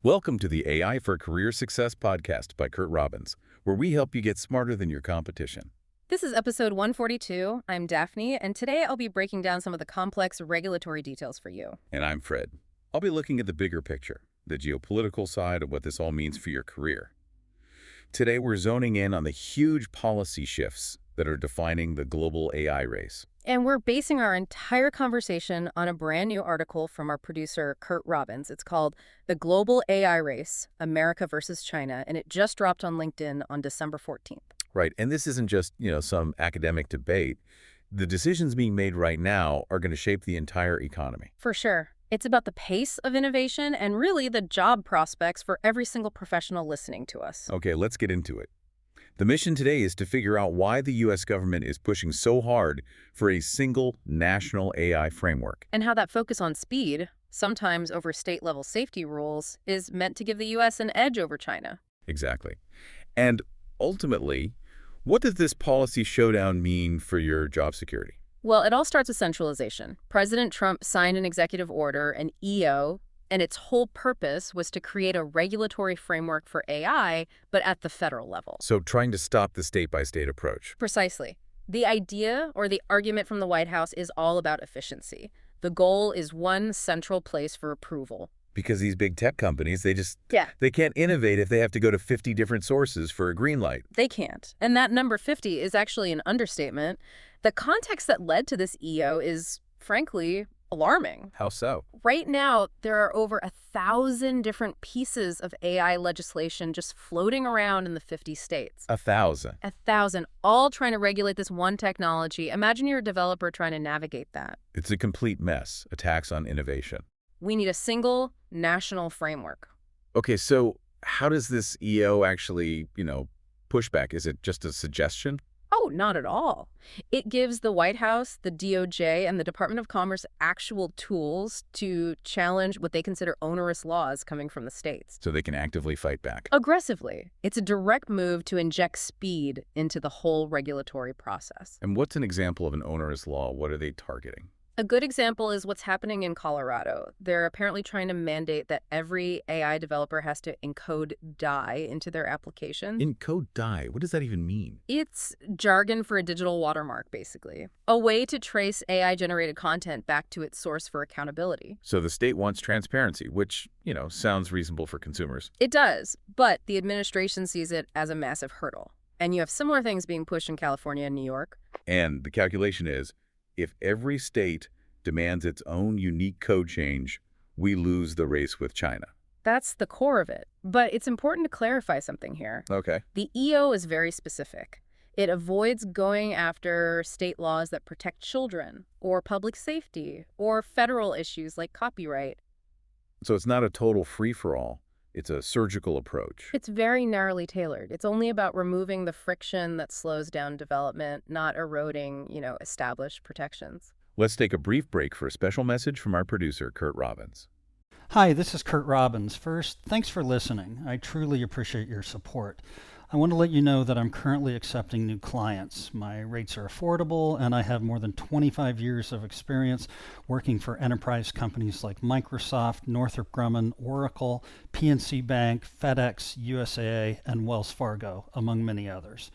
Welcome to the AI for Career Success podcast by Curt Robbins, where we help you get smarter than your competition. This is episode 142. I'm Daphne, and today I'll be breaking down some of the complex regulatory details for you. And I'm Fred. I'll be looking at the bigger picture, the geopolitical side of what this all means for your career. Today, we're zoning in on the huge policy shifts that are defining the global AI race. And we're basing our entire conversation on a brand new article from our producer, Curt Robbins. It's called The Global AI Race, America versus China, and it just dropped on LinkedIn on December 14th. Right, and this isn't just, some academic debate. The decisions being made right now are going to shape the entire economy. For sure. It's about the pace of innovation and really the job prospects for every single professional listening to us. Okay, let's get into it. The mission today is to figure out why the U.S. government is pushing so hard for a single national AI framework. And how that focus on speed, sometimes over state-level safety rules, is meant to give the U.S. an edge over China. Exactly. And ultimately, what does this policy showdown mean for your job security? Well, it all starts with centralization. President Trump signed an executive order, an EO, and its whole purpose was to create a regulatory framework for AI, but at the federal level. So trying to stop the state-by-state approach. Precisely. The idea or the argument from the White House is all about efficiency. The goal is one central place for approval. Because these big tech companies, they can't innovate if they have to go to 50 different sources for a green light. They can't. And that number 50 is actually an understatement. The context that led to this EO is, frankly, alarming. How so? Right now, there are over 1,000 different pieces of AI legislation just floating around in the 50 states. 1,000? 1,000, all trying to regulate this one technology. Imagine you're a developer trying to navigate that. It's a complete mess, a tax on innovation. We need a single national framework. Okay, so how does this EO actually, push back? Is it just a suggestion? Oh, not at all. It gives the White House, the DOJ, and the Department of Commerce actual tools to challenge what they consider onerous laws coming from the states. So they can actively fight back. Aggressively. It's a direct move to inject speed into the whole regulatory process. And what's an example of an onerous law? What are they targeting? A good example is what's happening in Colorado. They're apparently trying to mandate that every AI developer has to encode DAI into their application. Encode DAI? What does that even mean? It's jargon for a digital watermark, basically. A way to trace AI-generated content back to its source for accountability. So the state wants transparency, which, sounds reasonable for consumers. It does, but the administration sees it as a massive hurdle. And you have similar things being pushed in California and New York. And the calculation is, if every state demands its own unique code change, we lose the race with China. That's the core of it. But it's important to clarify something here. Okay. The EO is very specific. It avoids going after state laws that protect children, or public safety, or federal issues like copyright. So it's not a total free-for-all. It's a surgical approach. It's very narrowly tailored. It's only about removing the friction that slows down development, not eroding, established protections. Let's take a brief break for a special message from our producer, Curt Robbins. Hi, this is Curt Robbins. First, thanks for listening. I truly appreciate your support. I want to let you know that I'm currently accepting new clients. My rates are affordable, and I have more than 25 years of experience working for enterprise companies like Microsoft, Northrop Grumman, Oracle, PNC Bank, FedEx, USAA, and Wells Fargo, among many others.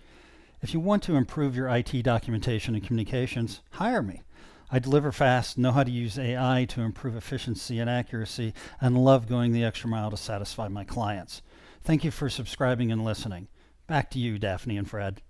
If you want to improve your IT documentation and communications, hire me. I deliver fast, know how to use AI to improve efficiency and accuracy, and love going the extra mile to satisfy my clients. Thank you for subscribing and listening. Back to you, Daphne and Fred.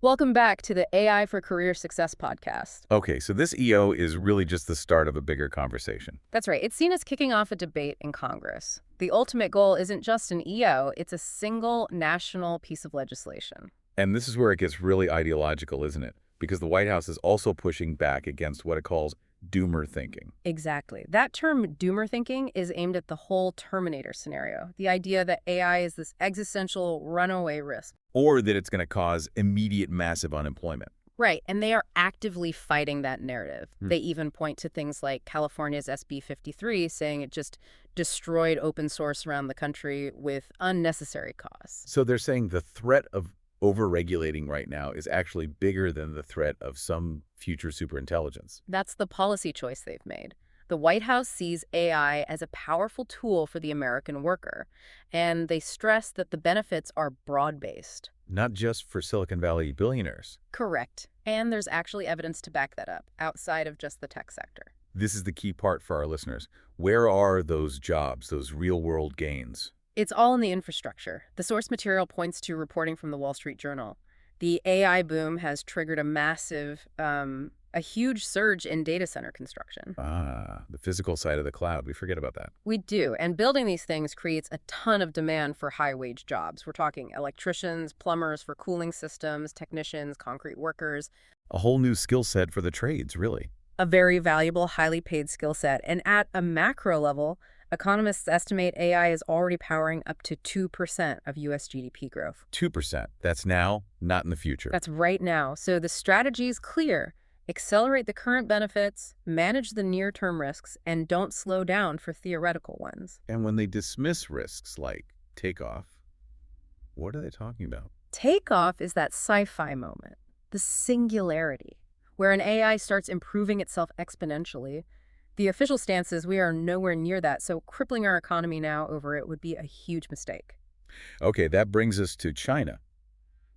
Welcome back to the AI for Career Success podcast. Okay, so this EO is really just the start of a bigger conversation. That's right. It's seen as kicking off a debate in Congress. The ultimate goal isn't just an EO, it's a single national piece of legislation. And this is where it gets really ideological, isn't it? Because the White House is also pushing back against what it calls doomer thinking. Exactly. That term, doomer thinking, is aimed at the whole Terminator scenario, the idea that AI is this existential runaway risk. Or that it's going to cause immediate massive unemployment. Right, and they are actively fighting that narrative. They even point to things like California's SB 53, saying it just destroyed open source around the country with unnecessary costs. So they're saying the threat of over-regulating right now is actually bigger than the threat of some future superintelligence. That's the policy choice they've made. The White House sees AI as a powerful tool for the American worker, and they stress that the benefits are broad-based. Not just for Silicon Valley billionaires. Correct. And there's actually evidence to back that up, outside of just the tech sector. This is the key part for our listeners. Where are those jobs, those real-world gains? It's all in the infrastructure. The source material points to reporting from the Wall Street Journal. The AI boom has triggered a huge surge in data center construction. Ah, the physical side of the cloud. We forget about that. We do, and building these things creates a ton of demand for high-wage jobs. We're talking electricians, plumbers for cooling systems, technicians, concrete workers. A whole new skill set for the trades, really. A very valuable, highly paid skill set. And at a macro level, economists estimate AI is already powering up to 2% of U.S. GDP growth. 2%. That's now, not in the future. That's right now. So the strategy is clear. Accelerate the current benefits, manage the near-term risks, and don't slow down for theoretical ones. And when they dismiss risks like takeoff, what are they talking about? Takeoff is that sci-fi moment, the singularity, where an AI starts improving itself exponentially. The official stance is we are nowhere near that, so crippling our economy now over it would be a huge mistake. Okay, that brings us to China.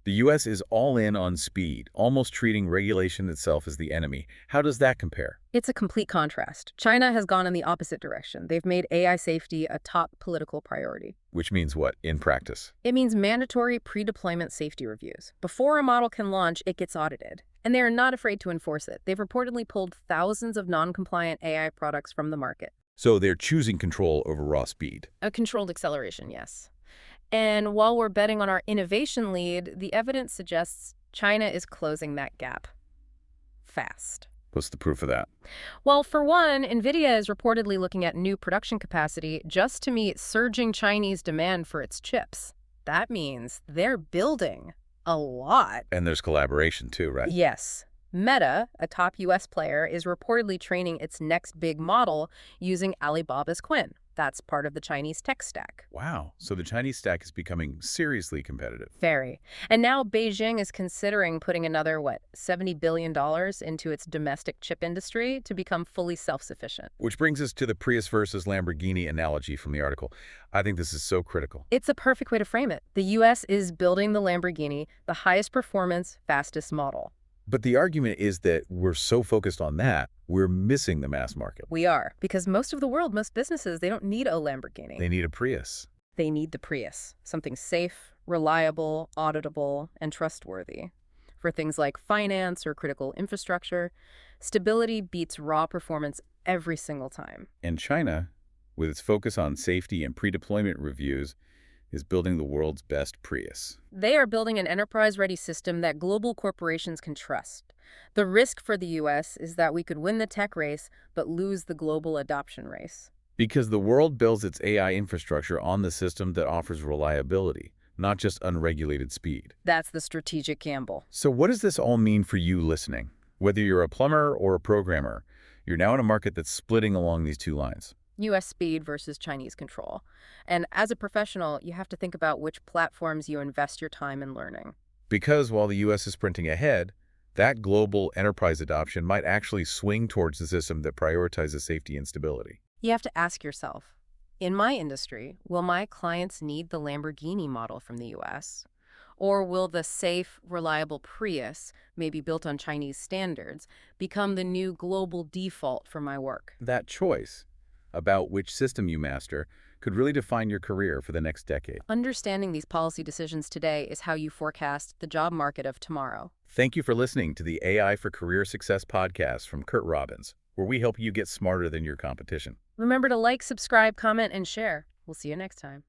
The U.S. is all in on speed, almost treating regulation itself as the enemy. How does that compare? It's a complete contrast. China has gone in the opposite direction. They've made AI safety a top political priority. Which means what, in practice? It means mandatory pre-deployment safety reviews. Before a model can launch, it gets audited. And they are not afraid to enforce it. They've reportedly pulled thousands of non-compliant AI products from the market. So they're choosing control over raw speed. A controlled acceleration, yes. And while we're betting on our innovation lead, the evidence suggests China is closing that gap fast. What's the proof of that? Well, for one, NVIDIA is reportedly looking at new production capacity just to meet surging Chinese demand for its chips. That means they're building a lot. And there's collaboration too, right? Yes. Meta, a top U.S. player, is reportedly training its next big model using Alibaba's Qwen. That's part of the Chinese tech stack. Wow. So the Chinese stack is becoming seriously competitive. Very. And now Beijing is considering putting another, $70 billion into its domestic chip industry to become fully self-sufficient. Which brings us to the Prius versus Lamborghini analogy from the article. I think this is so critical. It's a perfect way to frame it. The U.S. is building the Lamborghini, the highest performance, fastest model. But the argument is that we're so focused on that, we're missing the mass market. We are, because most businesses, they don't need a Lamborghini. They need a Prius. They need the Prius, something safe, reliable, auditable, and trustworthy. For things like finance or critical infrastructure, stability beats raw performance every single time. And China, with its focus on safety and pre-deployment reviews, is building the world's best Prius. They are building an enterprise-ready system that global corporations can trust. The risk for the U.S. is that we could win the tech race, but lose the global adoption race. Because the world builds its AI infrastructure on the system that offers reliability, not just unregulated speed. That's the strategic gamble. So what does this all mean for you listening? Whether you're a plumber or a programmer, you're now in a market that's splitting along these two lines. U.S. speed versus Chinese control. And as a professional, you have to think about which platforms you invest your time in learning. Because while the U.S. is sprinting ahead, that global enterprise adoption might actually swing towards the system that prioritizes safety and stability. You have to ask yourself, in my industry, will my clients need the Lamborghini model from the U.S.? Or will the safe, reliable Prius, maybe built on Chinese standards, become the new global default for my work? That choice about which system you master could really define your career for the next decade. Understanding these policy decisions today is how you forecast the job market of tomorrow. Thank you for listening to the AI for Career Success podcast from Curt Robbins, where we help you get smarter than your competition. Remember to like, subscribe, comment, and share. We'll see you next time.